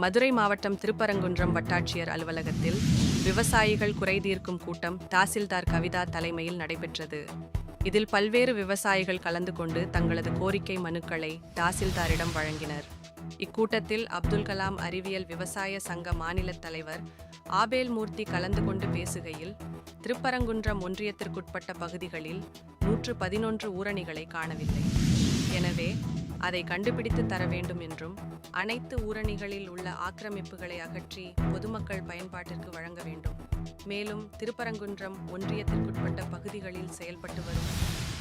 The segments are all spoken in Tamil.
மதுரை மாவட்டம் திருப்பரங்குன்றம் வட்டாட்சியர் அலுவலகத்தில் விவசாயிகள் குறைதீர்க்கும் கூட்டம் தாசில்தார் கவிதா தலைமையில் நடைபெற்றது. இதில் பல்வேறு விவசாயிகள் கலந்து கொண்டு தங்களது கோரிக்கை மனுக்களை தாசில்தாரிடம் வழங்கினர். இக்கூட்டத்தில் அப்துல் கலாம் அறிவியல் விவசாய சங்க மாநில தலைவர் ஆபேல் மூர்த்தி கலந்து கொண்டு பேசுகையில், திருப்பரங்குன்றம் ஒன்றியத்திற்குட்பட்ட பகுதிகளில் 111 ஊரணிகளை காணவில்லை. எனவே அதை கண்டுபிடித்து தர வேண்டும் என்றும், அனைத்து ஊரணிகளில் உள்ள ஆக்கிரமிப்புகளை அகற்றி பொதுமக்கள் பயன்பாட்டிற்கு வழங்க வேண்டும். மேலும் திருப்பரங்குன்றம் ஒன்றியத்திற்குட்பட்ட பகுதிகளில் செயல்பட்டு வரும்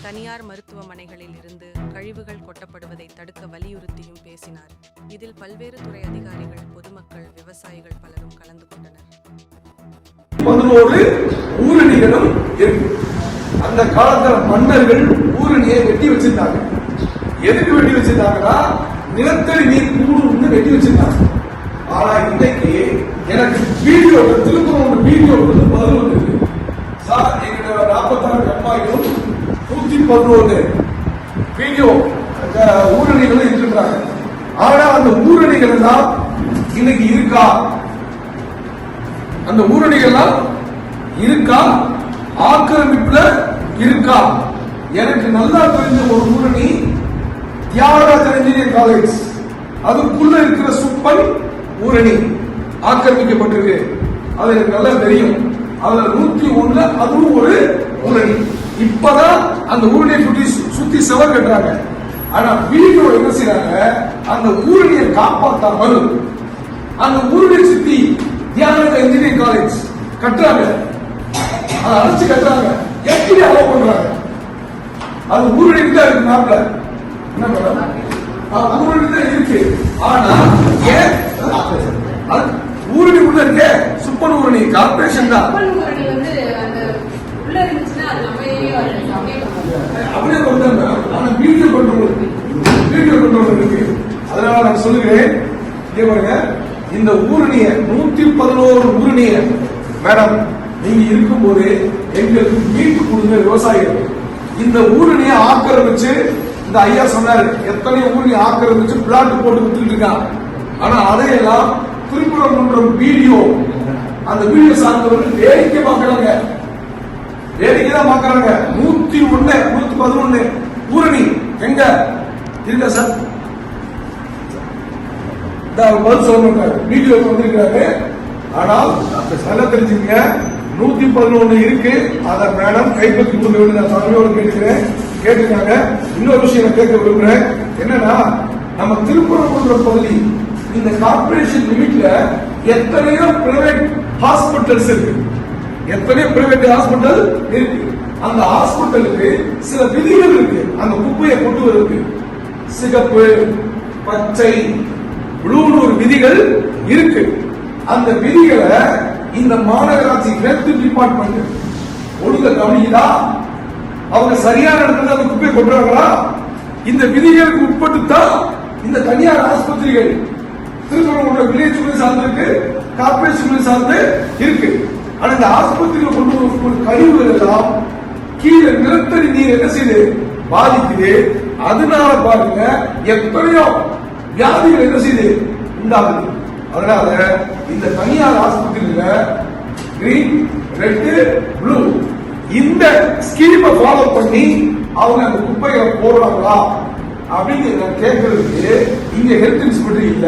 தனியார் மருத்துவமனைகளில் இருந்து கழிவுகள் கொட்டப்படுவதை தடுக்க வலியுறுத்தியும் பேசினார். இதில் பல்வேறு துறை அதிகாரிகள், பொதுமக்கள், விவசாயிகள் பலரும் கலந்து கொண்டனர். 11 ஊரணிகளும் இருக்கு. அந்த காலத்துல மன்னர்கள் ஊரணியை வெட்டி வச்சிருந்தாங்க. எதுக்கு வெட்டி வச்சிருந்தாங்கன்னா, நிலத்தடி நீர் கூடுன்னு வெட்டி வச்சிருந்தாங்க. ஆனா இன்னைக்கு எனக்கு வீடியோ திருப்பூர் வீடியோ பதில் வந்திருக்கு. சார், எங்க 46 கம்மாய்களும் 111 வீடியோ ஊரணிகளும் இருக்கின்றாங்க. ஆனா அந்த ஊரணிகள் எல்லாம் இன்னைக்கு இருக்கா? அந்த ஊரணிகள்லாம் இருக்கா? ஆக்கிரமிப்புல இருக்கா? எனக்கு நல்லா தெரிஞ்ச ஒரு ஊரணி தியாகராஜர் இன்ஜினியரிங் காலேஜ், அதுக்குள்ள இருக்கிற சுப்பன் ஊரணி ஆக்கிரமிக்கப்பட்டிருக்கு. அது எனக்கு நல்லா தெரியும். அதுல 101 அதுவும் ஒரு ஊரணி. இப்பதான் அந்த ஊரணியை சுத்தி செவர் கட்டுறாங்க. ஆனா வீடியோ என்ன செய்யறாங்க, அந்த ஊரணியை காப்பாற்றாமல் அந்த ஊரணியை சுத்தி தியாகராஜர் இன்ஜினியரிங் காலேஜ் கட்டுறாங்க. அதை அழைச்சு கட்டுறாங்க. எப்படி அலோவ் பண்றாங்க? அது ஊரணிக்கு தான் இருக்கு. நாட்டில் என்ன மேடம், ஊரணி தான் இருக்கு. ஆனா ஏன் ஊரணி உள்ள இருக்க? சுப்பன் ஊரணி கார்பரேஷன் தான் அப்படியே கொண்டு வந்தாங்க. ஆனா வீடியோ கண்ட்ரோல் இருக்கு. அதனால நான் சொல்லுகிறேன், இந்த ஊரணிய 111 ஊரணிய மேடம் நீங்க இருக்கும் போது எங்களுக்கு மீட்டு கொடுங்க விவசாயிகள். இந்த ஊரணியை ஆக்கிரமிச்சு, இந்த ஐயா சொன்னாரு, எத்தனை ஊரணி ஆக்கிரமிச்சு பிளாட் போட்டு வித்துட்டு இருக்காங்க. ஆனா அதையெல்லாம் திருப்பரங்குன்றம் வீடியோ, அந்த வீடியோ சார்ந்தவர்கள் வேடிக்கை பார்க்கறாங்க. வேடிக்கை தான் பார்க்கறாங்க. 111 ஊரணி எங்க இருக்க சார்? பதில் சொல்ல வீடியோ வந்திருக்காரு. ஆனால் நல்லா தெரிஞ்சுங்க, 111 இருக்கு. அத மேடம் கைப்பற்றி கொண்டு வந்து நான் தலைமையோடு கேட்டுருக்காங்க. இன்னொரு விஷயம் கேட்க விரும்புறேன். என்னன்னா, நம்ம திருப்பரங்குன்றம் பகுதி இந்த கார்பரேஷன் லிமிட்ல எத்தனையோ பிரைவேட் ஹாஸ்பிட்டல்ஸ் இருக்கு. எத்தனையோ பிரைவேட் ஹாஸ்பிட்டல் இருக்கு. அந்த ஹாஸ்பிட்டலுக்கு சில விதிகள் இருக்கு. அந்த குப்பையை கொண்டு வருது சிகப்பு, பச்சை, ப்ளூன்னு ஒரு விதிகள் இருக்கு. அந்த விதிகளை இந்த மாநகராட்சி ஹெல்த் டிபார்ட்மெண்ட் ஒழுங்க கவனிக்குதா? அவங்க சரியான இடத்துல அந்த குப்பையை கொண்டுறாங்களா? இந்த விதிகளுக்கு உட்பட்டு தான் இந்த தனியார் ஆஸ்பத்திரிகள் திருப்பரங்குன்றம் வில்லேஜ் சார்ந்திருக்கு, கார்பரேஷன் சார்ந்து இருக்கு. ஆனா இந்த ஆஸ்பத்திரியில் கொண்டு வரும் கழிவுகள் எல்லாம் கீழே நிலத்தடி நீர் என்ன செய்யுது, பாதிக்குது. அதனால பாருங்க எத்தனையோ வியாதிகள் என்ன செய்யுது, உண்டாகுது. அதனால இந்த தனியார் ஆஸ்பத்திரியில கிரீன், ரெட், ப்ளூ இந்த ஸ்கீமை ஃபாலோ பண்ணி அவங்க அந்த குப்பைகளை போடுறாங்களா அப்படின்னு கேட்கறதுக்கு இங்க ஹெல்த் இன்ஸ்பெக்டர் இல்ல.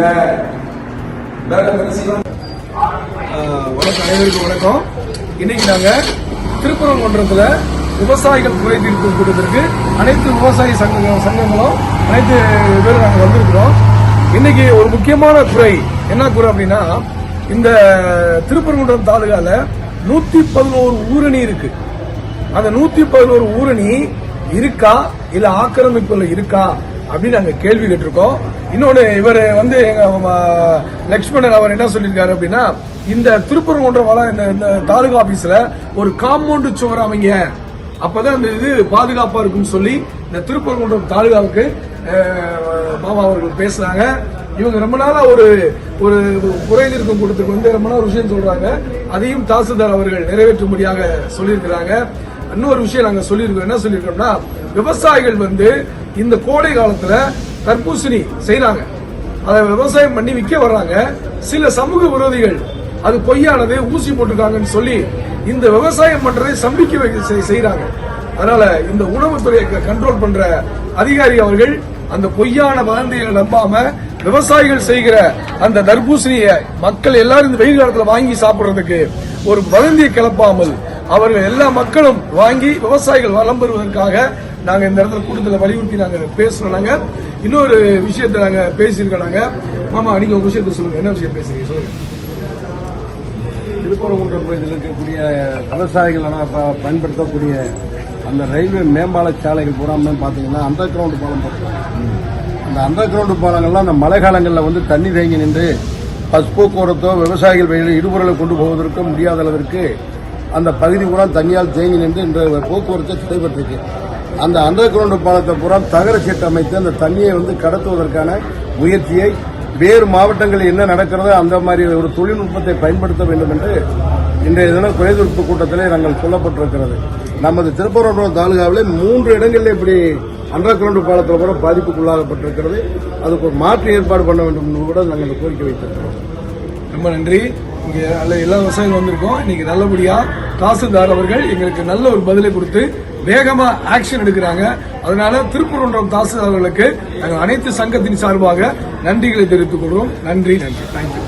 வணக்கம், அனைவருக்கும் வணக்கம். இன்னைக்கு நாங்க திருப்பரங்குன்றத்துல விவசாயிகள் குறை தீர்க்கும் கூட்டத்திற்கு அனைத்து விவசாய சங்கங்களும் அனைத்து பேரும் நாங்க வந்திருக்கிறோம். இன்னைக்கு ஒரு முக்கியமான குறை என்ன குறை அப்படின்னா, இந்த திருப்பரங்குன்றம் தாலுகால 111 ஊரணி இருக்கு. அந்த 111 ஊரணி இருக்கா இல்ல ஆக்கிரமிப்புல இருக்கா அப்படின்னு நாங்க கேள்வி கேட்டிருக்கோம். இன்னொன்னு, இவர் எங்க லட்சுமணன் அவர் என்ன சொல்லியிருக்காரு அப்படின்னா, இந்த திருப்பரங்குன்றம் இந்த தாலுகா ஆபீஸ்ல ஒரு காம்பவுண்ட் சுவர் அமைங்க, அப்பதான் இந்த இது பாதுகாப்பா இருக்குன்னு சொல்லி இந்த திருப்பரங்குன்றம் தாலுகாவுக்கு மாமா அவர்கள் பேசுறாங்க. இவங்க ரொம்ப நாளா ஒரு குறைதீர்க்கும் கூட்டத்துக்கு ரொம்ப நாள் விஷயம் சொல்றாங்க. அதையும் தாசில்தார் அவர்கள் நிறைவேற்றும்படியாக சொல்லியிருக்கிறாங்க. இன்னொரு விஷயம் நாங்க சொல்லியிருக்கோம். என்ன சொல்லியிருக்கோம்னா, விவசாயிகள் இந்த கோடை காலத்துல தர்பூசணி செய்யறாங்க. அதை விவசாயம் பண்ணி விற்க வர்றாங்க. சில சமூக விரோதிகள் அது பொய்யானது, ஊசி போட்டுருக்காங்கன்னு சொல்லி இந்த விவசாயம் பண்றதை சம்பிக்க செய்யறாங்க. அதனால இந்த உணவுத்துறையை கண்ட்ரோல் பண்ற அதிகாரி அவர்கள் அந்த பொய்யான வதந்திகளை நம்பாம விவசாயிகள் செய்கிற அந்த தர்பூசணியை மக்கள் எல்லாரும் இந்த வெயில் காலத்துல வாங்கி சாப்பிடுறதுக்கு ஒரு வதந்தியை கிளப்பாமல் அவர்கள் எல்லா மக்களும் வாங்கி விவசாயிகள் வளம் பெறுவதற்காக நாங்க இந்த இடத்துல கூட்டத்தில் வலியுறுத்தி நாங்க பேசணும். இன்னொரு விஷயத்தை நாங்க பேசியிருக்கோம். மாமா, நீங்க உங்க விஷயத்தை சொல்லுங்க. என்ன விஷயம் பேசுறீங்க சொல்லுங்க. திருப்பரங்குன்றம் பகுதியில் இருக்கக்கூடிய விவசாயிகள் பயன்படுத்தக்கூடிய அந்த ரயில்வே மேம்பால சாலைகள் பூராமே பார்த்தீங்கன்னா அண்டர் கிரவுண்ட் பாலம் அந்த அண்டர் கிரவுண்ட் பாலங்கள்லாம் அந்த மழை காலங்களில் வந்து தண்ணி தேங்கி நின்று பஸ் போக்குவரத்தோ விவசாயிகள் வழியில் இடுபொருளை கொண்டு போவதற்கோ முடியாத அளவிற்கு அந்த பகுதி பூரா தண்ணியால் தேங்கி நின்று இன்று போக்குவரத்து நடைபெற்றிருக்கு. அந்த அண்டர் கிரவுண்ட் பாலத்தை பூரா தகர சீட்டு அமைத்து அந்த தண்ணியை வந்து கடத்துவதற்கான முயற்சியை வேறு மாவட்டங்களில் என்ன நடக்கிறதோ அந்த மாதிரி ஒரு தொழில்நுட்பத்தை பயன்படுத்த வேண்டும் என்று இன்றைய தினம் குறைதீர்ப்பு கூட்டத்திலே நாங்கள் சொல்லப்பட்டிருக்கிறது. நமது திருப்பரங்குன்றம் தாலுகாவில் 3 இடங்களில் இப்படி அண்டர் கிரவுண்ட் பாலத்தில் கூட பாதிப்புக்குள்ளாகப்பட்டிருக்கிறது. அதுக்கு ஒரு மாற்று ஏற்பாடு பண்ண வேண்டும் என்று கூட நாங்கள் கோரிக்கை வைத்திருக்கிறோம். ரொம்ப நன்றி. இங்க எல்லா விவசாயிகள் வந்திருக்கோம். இன்னைக்கு நல்லபடியா தாசில்தார் அவர்கள் எங்களுக்கு நல்ல ஒரு பதிலை கொடுத்து வேகமா ஆக்ஷன் எடுக்கிறாங்க. அதனால திருப்பரங்குன்றம் தாசில்தார் அவர்களுக்கு நாங்கள் அனைத்து சங்கத்தின் சார்பாக நன்றிகளை தெரிவித்துக் கொள்வோம். நன்றி. தேங்க்யூ.